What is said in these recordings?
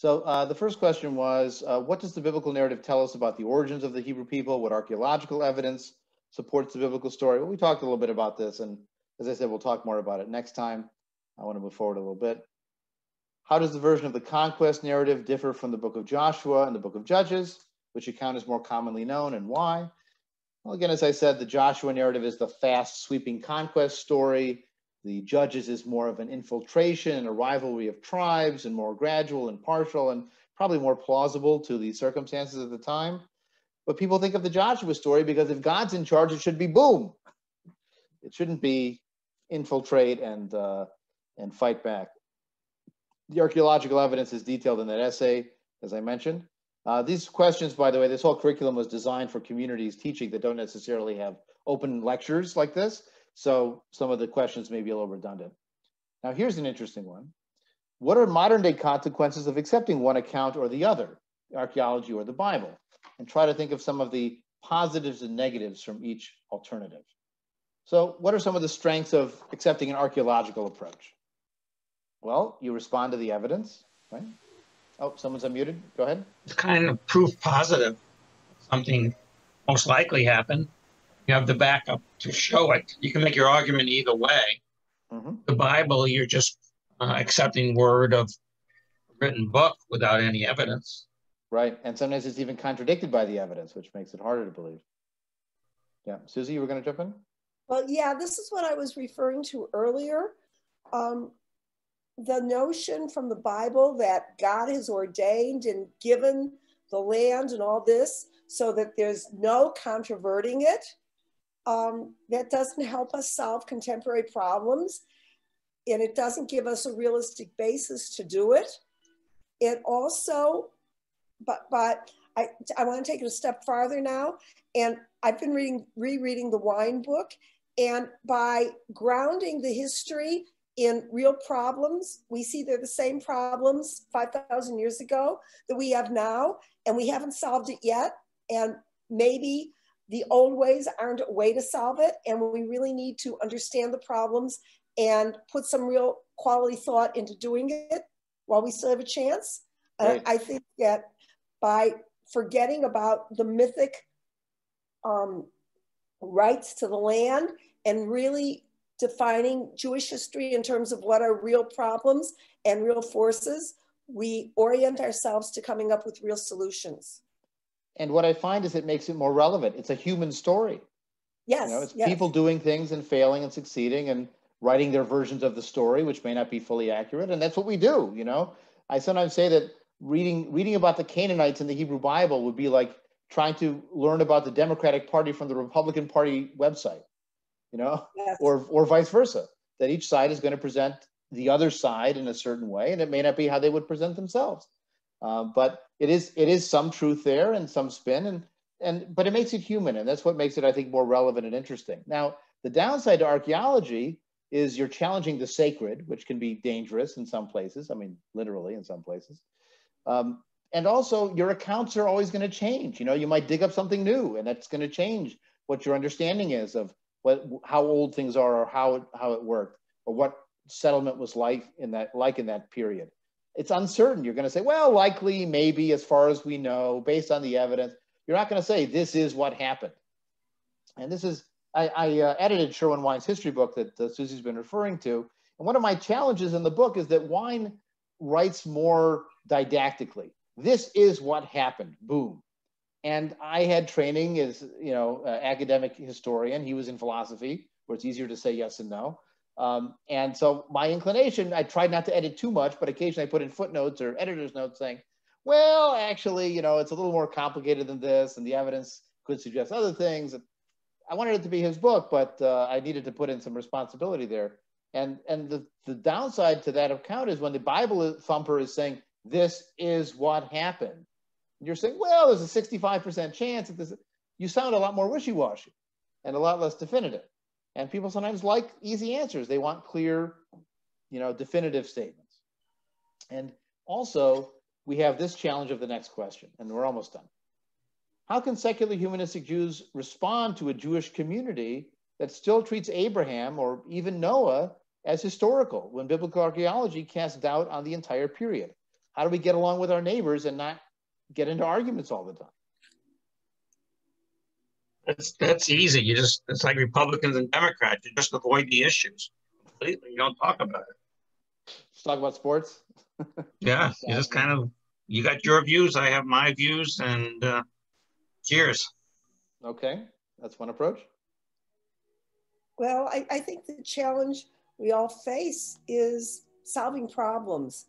So the first question was, what does the biblical narrative tell us about the origins of the Hebrew people? What archaeological evidence supports the biblical story? Well, we talked a little bit about this, and as I said, we'll talk more about it next time. I want to move forward a little bit. How does the version of the conquest narrative differ from the book of Joshua and the book of Judges? Which account is more commonly known and why? Well, again, as I said, the Joshua narrative is the fast, sweeping conquest story. The Judges is more of an infiltration and a rivalry of tribes, and more gradual and partial, and probably more plausible to the circumstances of the time. But people think of the Joshua story because if God's in charge, it should be boom. It shouldn't be infiltrate and fight back. The archaeological evidence is detailed in that essay, as I mentioned. These questions, by the way, this whole curriculum was designed for communities teaching that don't necessarily have open lectures like this. So some of the questions may be a little redundant. Now, here's an interesting one. What are modern day consequences of accepting one account or the other, archaeology or the Bible? And try to think of some of the positives and negatives from each alternative. So what are some of the strengths of accepting an archaeological approach? Well, you respond to the evidence, right? Oh, someone's unmuted. Go ahead. It's kind of proof positive. Something most likely happened. You have the backup to show it. You can make your argument either way. Mm-hmm. The Bible, you're just accepting word of a written book without any evidence. Right. And sometimes it's even contradicted by the evidence, which makes it harder to believe. Yeah. Susie, you were going to jump in? Well, yeah, this is what I was referring to earlier. The notion from the Bible that God has ordained and given the land and all this so that there's no controverting it. That doesn't help us solve contemporary problems, and it doesn't give us a realistic basis to do it. It also, but I want to take it a step farther now, and I've been rereading the Wine book, and by grounding the history in real problems, we see they're the same problems 5,000 years ago that we have now, and we haven't solved it yet, and maybe the old ways aren't a way to solve it, and we really need to understand the problems and put some real quality thought into doing it while we still have a chance. Right. I think that by forgetting about the mythic rights to the land and really defining Jewish history in terms of what are real problems and real forces, we orient ourselves to coming up with real solutions. And what I find is it makes it more relevant. It's a human story. Yes. You know, it's yes. people doing things and failing and succeeding and writing their versions of the story, which may not be fully accurate. And that's what we do. You know, I sometimes say that reading about the Canaanites in the Hebrew Bible would be like trying to learn about the Democratic Party from the Republican Party website, you know, Yes. or vice versa, that each side is going to present the other side in a certain way, and it may not be how they would present themselves. But it is some truth there and some spin, but it makes it human, and that's what makes it, I think, more relevant and interesting. Now, the downside to archaeology is you're challenging the sacred, which can be dangerous in some places. I mean, literally in some places. And also, your accounts are always going to change. You know, you might dig up something new, and that's going to change what your understanding is of how old things are, or how it worked, or what settlement was like in that period. It's uncertain. You're going to say, well, likely, maybe, as far as we know, based on the evidence. You're not going to say this is what happened. And this is, I edited Sherwin Wine's history book that Susie's been referring to. And one of my challenges in the book is that Wine writes more didactically. This is what happened, boom. And I had training as, you know, academic historian. He was in philosophy, where it's easier to say yes and no. And so my inclination, I tried not to edit too much, but occasionally I put in footnotes or editor's notes saying, well, actually, you know, it's a little more complicated than this, and the evidence could suggest other things. I wanted it to be his book, but I needed to put in some responsibility there. And the downside to that account is when the Bible thumper is saying, this is what happened. And you're saying, well, there's a 65% chance that this, you sound a lot more wishy-washy and a lot less definitive. And people sometimes like easy answers. They want clear, you know, definitive statements. And also, we have this challenge of the next question, and we're almost done. How can secular humanistic Jews respond to a Jewish community that still treats Abraham or even Noah as historical when biblical archaeology casts doubt on the entire period? how do we get along with our neighbors and not get into arguments all the time? That's easy. It's like Republicans and Democrats. You just avoid the issues completely. You don't talk about it. Let's talk about sports. Yeah, you just kind of, you got your views, I have my views, and cheers. Okay, that's one approach. Well, I think the challenge we all face is solving problems.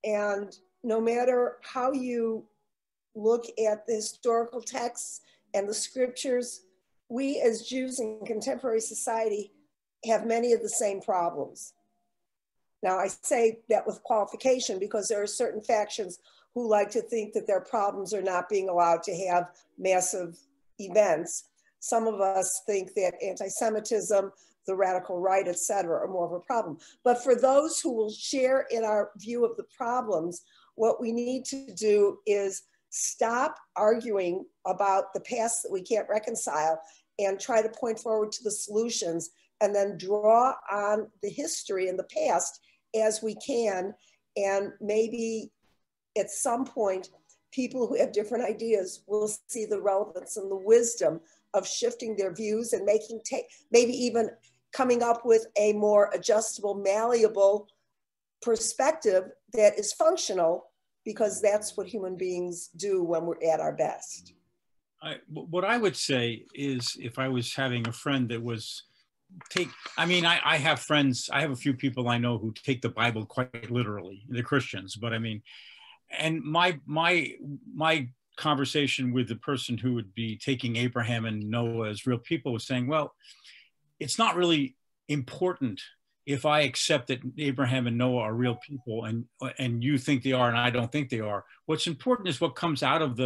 And no matter how you look at the historical texts and the scriptures, we as Jews in contemporary society have many of the same problems. Now, I say that with qualification because there are certain factions who like to think that their problems are not being allowed to have massive events. Some of us think that anti-Semitism, the radical right, et cetera, are more of a problem. But for those who will share in our view of the problems, what we need to do is stop arguing about the past that we can't reconcile and try to point forward to the solutions, and then draw on the history and the past as we can. And maybe at some point, people who have different ideas will see the relevance and the wisdom of shifting their views and maybe even coming up with a more adjustable, malleable perspective that is functional, because that's what human beings do when we're at our best. What I would say is, if I was having a friend that was I have friends, I have a few people I know who take the Bible quite literally. They're Christians, but I mean, and my conversation with the person who would be taking Abraham and Noah as real people was saying, well, it's not really important if I accept that Abraham and Noah are real people and you think they are and I don't think they are. What's important is what comes out of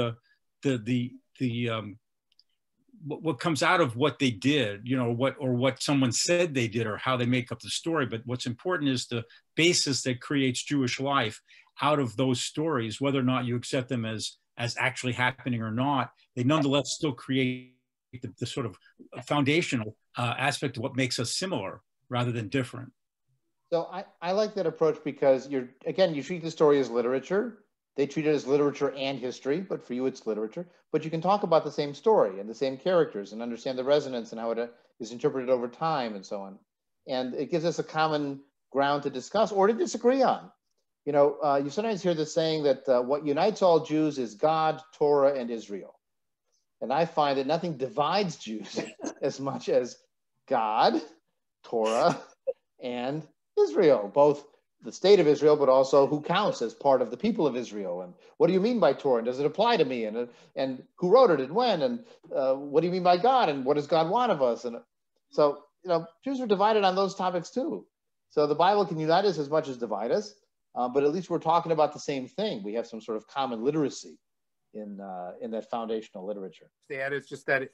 what comes out of what they did, you know, what someone said they did or how they make up the story. But what's important is the basis that creates Jewish life out of those stories, whether or not you accept them as actually happening or not. They nonetheless still create the sort of foundational aspect of what makes us similar rather than different. So I like that approach because you treat the story as literature. They treat it as literature and history, but for you it's literature. But you can talk about the same story and the same characters and understand the resonance and how it is interpreted over time and so on. And it gives us a common ground to discuss or to disagree on. You know, you sometimes hear the saying that what unites all Jews is God, Torah, and Israel. And I find that nothing divides Jews as much as God, Torah, and Israel, both the state of Israel, but also who counts as part of the people of Israel. And what do you mean by Torah? And does it apply to me? And who wrote it and when? And what do you mean by God? And what does God want of us? And so, you know, Jews are divided on those topics too. So the Bible can unite us as much as divide us, but at least we're talking about the same thing. We have some sort of common literacy in that foundational literature. Dad, it's just that,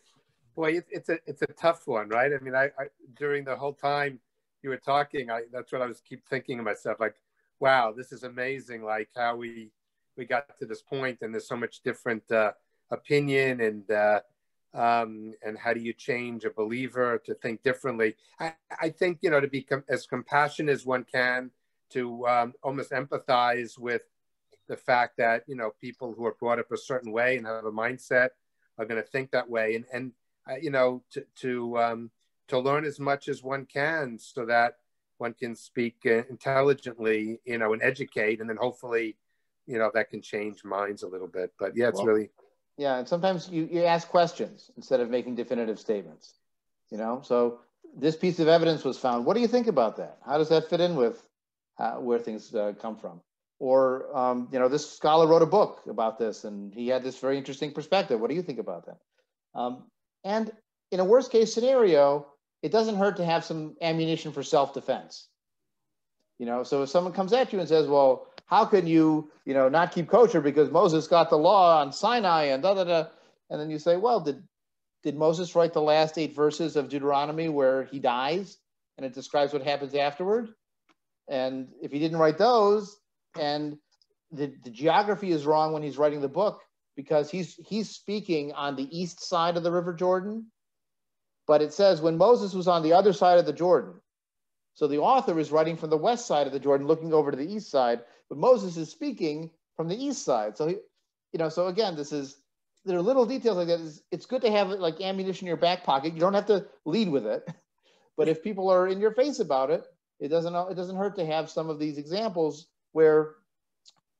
it's a tough one, right? I mean, I during the whole time you were talking, that's what I was keep thinking to myself, like, wow, this is amazing, like how we got to this point, and there's so much different opinion, and how do you change a believer to think differently? I think, you know, to be as compassionate as one can, to almost empathize with the fact that, you know, people who are brought up a certain way and have a mindset are going to think that way, and you know, to learn as much as one can so that one can speak intelligently, you know, and educate, and then hopefully, you know, that can change minds a little bit. But yeah, it's really. Yeah, and sometimes you ask questions instead of making definitive statements, you know. So this piece of evidence was found. What do you think about that? How does that fit in with where things come from? Or, you know, this scholar wrote a book about this and he had this very interesting perspective. What do you think about that? And in a worst case scenario, it doesn't hurt to have some ammunition for self-defense. You know, so if someone comes at you and says, well, how can you, you know, not keep kosher because Moses got the law on Sinai and da-da-da. And then you say, well, did Moses write the last 8 verses of Deuteronomy where he dies and it describes what happens afterward? And if he didn't write those, and the geography is wrong when he's writing the book, because he's speaking on the east side of the River Jordan, but it says when Moses was on the other side of the Jordan. So the author is writing from the west side of the Jordan, looking over to the east side, but Moses is speaking from the east side. So, so again, there are little details like that. It's good to have it like ammunition in your back pocket. You don't have to lead with it, but if people are in your face about it, it doesn't hurt to have some of these examples where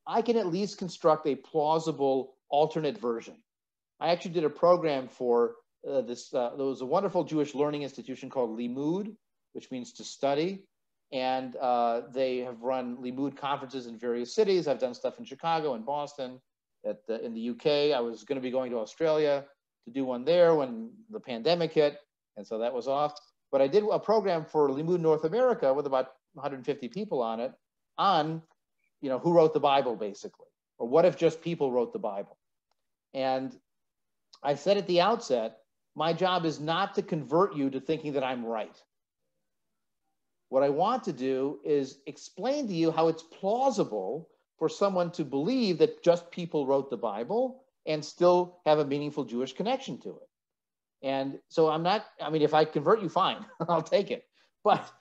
I can at least construct a plausible alternate version. I actually did a program for there was a wonderful Jewish learning institution called Limud, which means to study. And they have run Limud conferences in various cities. I've done stuff in Chicago and Boston. In the UK, I was going to be going to Australia to do one there when the pandemic hit. And so that was off. But I did a program for Limud North America with about 150 people on it on, who wrote the Bible, basically, or what if just people wrote the Bible. And I said at the outset, my job is not to convert you to thinking that I'm right. What I want to do is explain to you how it's plausible for someone to believe that just people wrote the Bible and still have a meaningful Jewish connection to it. And so if I convert you, fine, I'll take it. But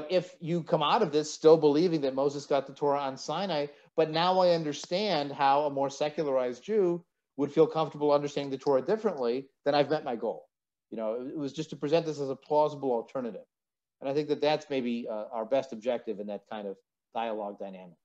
if you come out of this still believing that Moses got the Torah on Sinai, but now I understand how a more secularized Jew would feel comfortable understanding the Torah differently, then I've met my goal. It was just to present this as a plausible alternative. And I think that that's maybe our best objective in that kind of dialogue dynamic.